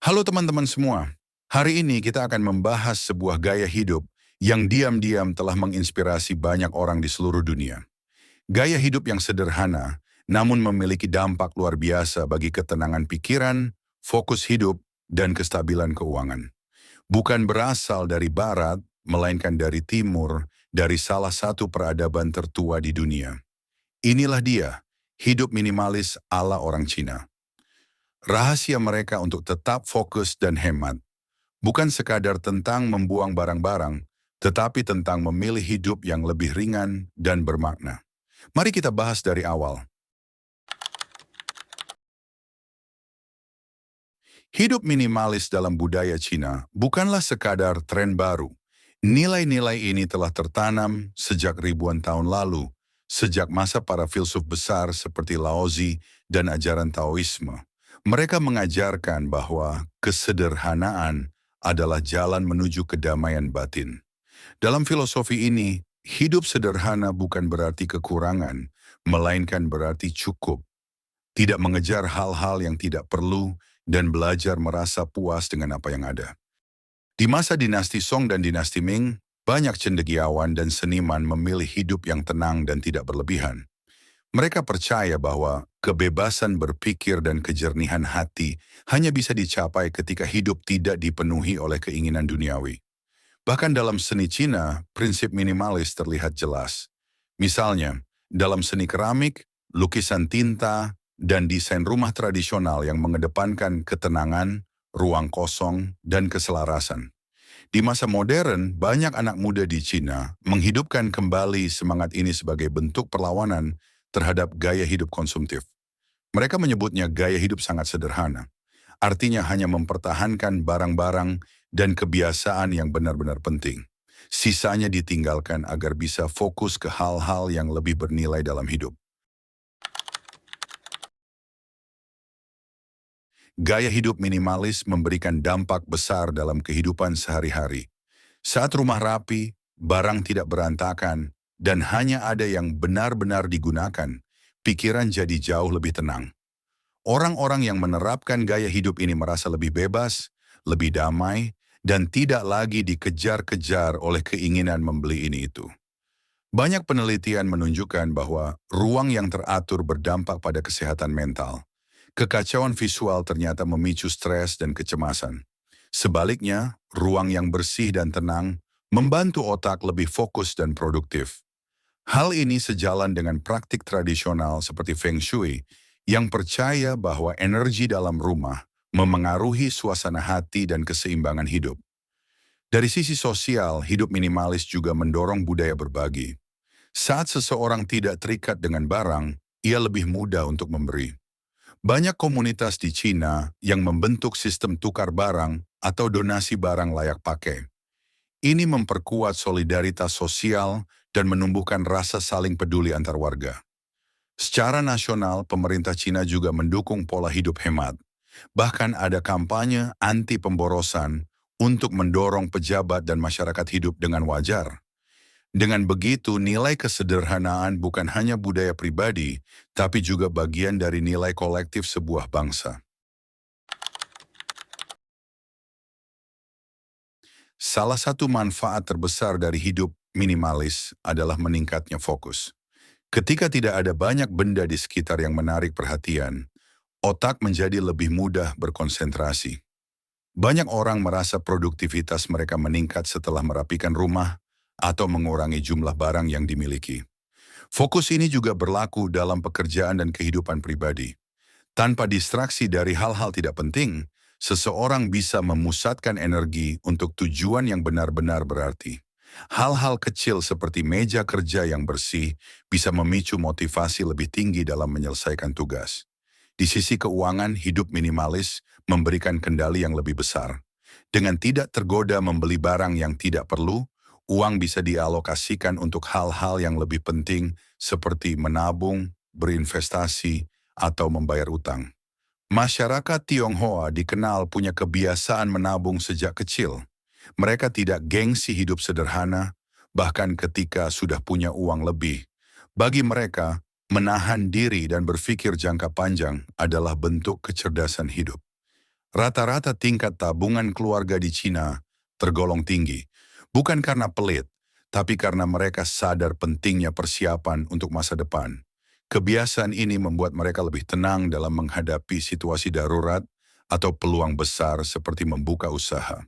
Halo teman-teman semua, hari ini kita akan membahas sebuah gaya hidup yang diam-diam telah menginspirasi banyak orang di seluruh dunia. Gaya hidup yang sederhana, namun memiliki dampak luar biasa bagi ketenangan pikiran, fokus hidup, dan kestabilan keuangan. Bukan berasal dari barat, melainkan dari timur, dari salah satu peradaban tertua di dunia. Inilah dia, hidup minimalis ala orang Cina. Rahasia mereka untuk tetap fokus dan hemat bukan sekadar tentang membuang barang-barang, tetapi tentang memilih hidup yang lebih ringan dan bermakna. Mari kita bahas dari awal. Hidup minimalis dalam budaya Cina bukanlah sekadar tren baru. Nilai-nilai ini telah tertanam sejak ribuan tahun lalu, sejak masa para filsuf besar seperti Laozi dan ajaran Taoisme. Mereka mengajarkan bahwa kesederhanaan adalah jalan menuju kedamaian batin. Dalam filosofi ini, hidup sederhana bukan berarti kekurangan, melainkan berarti cukup. Tidak mengejar hal-hal yang tidak perlu dan belajar merasa puas dengan apa yang ada. Di masa dinasti Song dan dinasti Ming, banyak cendekiawan dan seniman memilih hidup yang tenang dan tidak berlebihan. Mereka percaya bahwa kebebasan berpikir dan kejernihan hati hanya bisa dicapai ketika hidup tidak dipenuhi oleh keinginan duniawi. Bahkan dalam seni Cina, prinsip minimalis terlihat jelas. Misalnya, dalam seni keramik, lukisan tinta, dan desain rumah tradisional yang mengedepankan ketenangan, ruang kosong, dan keselarasan. Di masa modern, banyak anak muda di Cina menghidupkan kembali semangat ini sebagai bentuk perlawanan terhadap gaya hidup konsumtif. Mereka menyebutnya gaya hidup sangat sederhana. Artinya hanya mempertahankan barang-barang dan kebiasaan yang benar-benar penting. Sisanya ditinggalkan agar bisa fokus ke hal-hal yang lebih bernilai dalam hidup. Gaya hidup minimalis memberikan dampak besar dalam kehidupan sehari-hari. Saat rumah rapi, barang tidak berantakan, dan hanya ada yang benar-benar digunakan, pikiran jadi jauh lebih tenang. Orang-orang yang menerapkan gaya hidup ini merasa lebih bebas, lebih damai, dan tidak lagi dikejar-kejar oleh keinginan membeli ini itu. Banyak penelitian menunjukkan bahwa ruang yang teratur berdampak pada kesehatan mental. Kekacauan visual ternyata memicu stres dan kecemasan. Sebaliknya, ruang yang bersih dan tenang membantu otak lebih fokus dan produktif. Hal ini sejalan dengan praktik tradisional seperti Feng Shui yang percaya bahwa energi dalam rumah memengaruhi suasana hati dan keseimbangan hidup. Dari sisi sosial, hidup minimalis juga mendorong budaya berbagi. Saat seseorang tidak terikat dengan barang, ia lebih mudah untuk memberi. Banyak komunitas di Cina yang membentuk sistem tukar barang atau donasi barang layak pakai. Ini memperkuat solidaritas sosial dan menumbuhkan rasa saling peduli antar warga. Secara nasional, pemerintah Cina juga mendukung pola hidup hemat. Bahkan ada kampanye anti pemborosan untuk mendorong pejabat dan masyarakat hidup dengan wajar. Dengan begitu, nilai kesederhanaan bukan hanya budaya pribadi, tapi juga bagian dari nilai kolektif sebuah bangsa. Salah satu manfaat terbesar dari hidup minimalis adalah meningkatnya fokus. Ketika tidak ada banyak benda di sekitar yang menarik perhatian, otak menjadi lebih mudah berkonsentrasi. Banyak orang merasa produktivitas mereka meningkat setelah merapikan rumah atau mengurangi jumlah barang yang dimiliki. Fokus ini juga berlaku dalam pekerjaan dan kehidupan pribadi. Tanpa distraksi dari hal-hal tidak penting, seseorang bisa memusatkan energi untuk tujuan yang benar-benar berarti. Hal-hal kecil seperti meja kerja yang bersih bisa memicu motivasi lebih tinggi dalam menyelesaikan tugas. Di sisi keuangan, hidup minimalis memberikan kendali yang lebih besar. Dengan tidak tergoda membeli barang yang tidak perlu, uang bisa dialokasikan untuk hal-hal yang lebih penting seperti menabung, berinvestasi, atau membayar utang. Masyarakat Tionghoa dikenal punya kebiasaan menabung sejak kecil. Mereka tidak gengsi hidup sederhana, bahkan ketika sudah punya uang lebih. Bagi mereka, menahan diri dan berpikir jangka panjang adalah bentuk kecerdasan hidup. Rata-rata tingkat tabungan keluarga di Cina tergolong tinggi, bukan karena pelit, tapi karena mereka sadar pentingnya persiapan untuk masa depan. Kebiasaan ini membuat mereka lebih tenang dalam menghadapi situasi darurat atau peluang besar seperti membuka usaha.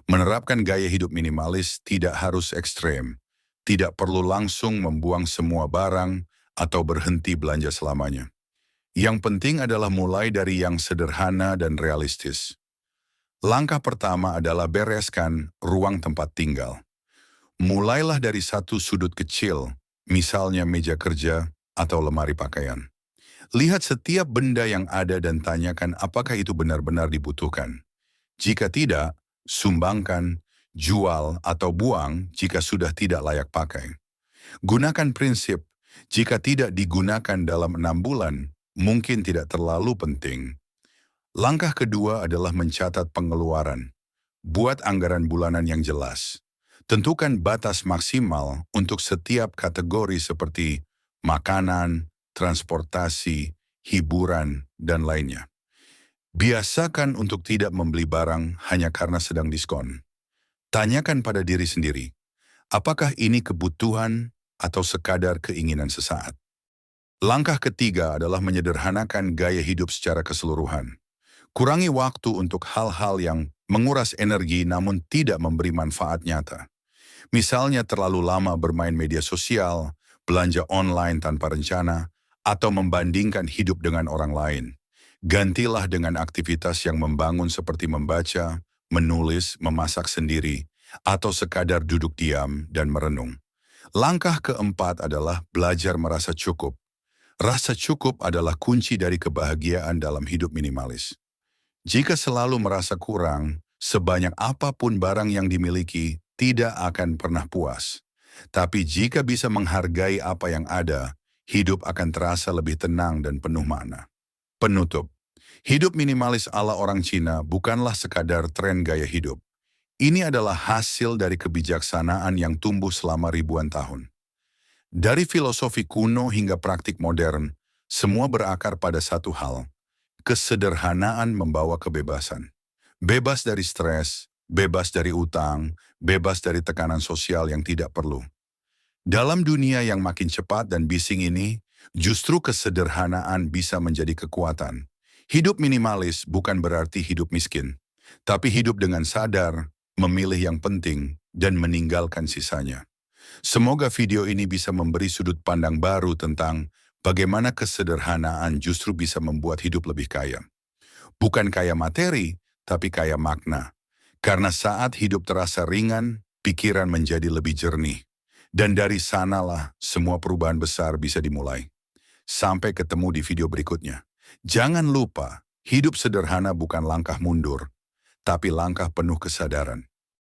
Menerapkan gaya hidup minimalis tidak harus ekstrem. Tidak perlu langsung membuang semua barang atau berhenti belanja selamanya. Yang penting adalah mulai dari yang sederhana dan realistis. Langkah pertama adalah bereskan ruang tempat tinggal. Mulailah dari satu sudut kecil, misalnya meja kerja atau lemari pakaian. Lihat setiap benda yang ada dan tanyakan apakah itu benar-benar dibutuhkan. Jika tidak, sumbangkan, jual, atau buang jika sudah tidak layak pakai. Gunakan prinsip, jika tidak digunakan dalam 6 bulan, mungkin tidak terlalu penting. Langkah kedua adalah mencatat pengeluaran. Buat anggaran bulanan yang jelas. Tentukan batas maksimal untuk setiap kategori seperti makanan, transportasi, hiburan, dan lainnya. Biasakan untuk tidak membeli barang hanya karena sedang diskon. Tanyakan pada diri sendiri, apakah ini kebutuhan atau sekadar keinginan sesaat? Langkah ketiga adalah menyederhanakan gaya hidup secara keseluruhan. Kurangi waktu untuk hal-hal yang menguras energi namun tidak memberi manfaat nyata. Misalnya terlalu lama bermain media sosial, belanja online tanpa rencana, atau membandingkan hidup dengan orang lain. Gantilah dengan aktivitas yang membangun seperti membaca, menulis, memasak sendiri, atau sekadar duduk diam dan merenung. Langkah keempat adalah belajar merasa cukup. Rasa cukup adalah kunci dari kebahagiaan dalam hidup minimalis. Jika selalu merasa kurang, sebanyak apapun barang yang dimiliki, tidak akan pernah puas. Tapi jika bisa menghargai apa yang ada, hidup akan terasa lebih tenang dan penuh makna. Penutup, hidup minimalis ala orang Cina bukanlah sekadar tren gaya hidup. Ini adalah hasil dari kebijaksanaan yang tumbuh selama ribuan tahun. Dari filosofi kuno hingga praktik modern, semua berakar pada satu hal. Kesederhanaan membawa kebebasan. Bebas dari stres, bebas dari utang, bebas dari tekanan sosial yang tidak perlu. Dalam dunia yang makin cepat dan bising ini, justru kesederhanaan bisa menjadi kekuatan. Hidup minimalis bukan berarti hidup miskin, tapi hidup dengan sadar, memilih yang penting, dan meninggalkan sisanya. Semoga video ini bisa memberi sudut pandang baru tentang bagaimana kesederhanaan justru bisa membuat hidup lebih kaya. Bukan kaya materi, tapi kaya makna. Karena saat hidup terasa ringan, pikiran menjadi lebih jernih. Dan dari sanalah semua perubahan besar bisa dimulai. Sampai ketemu di video berikutnya. Jangan lupa, hidup sederhana bukan langkah mundur, tapi langkah penuh kesadaran.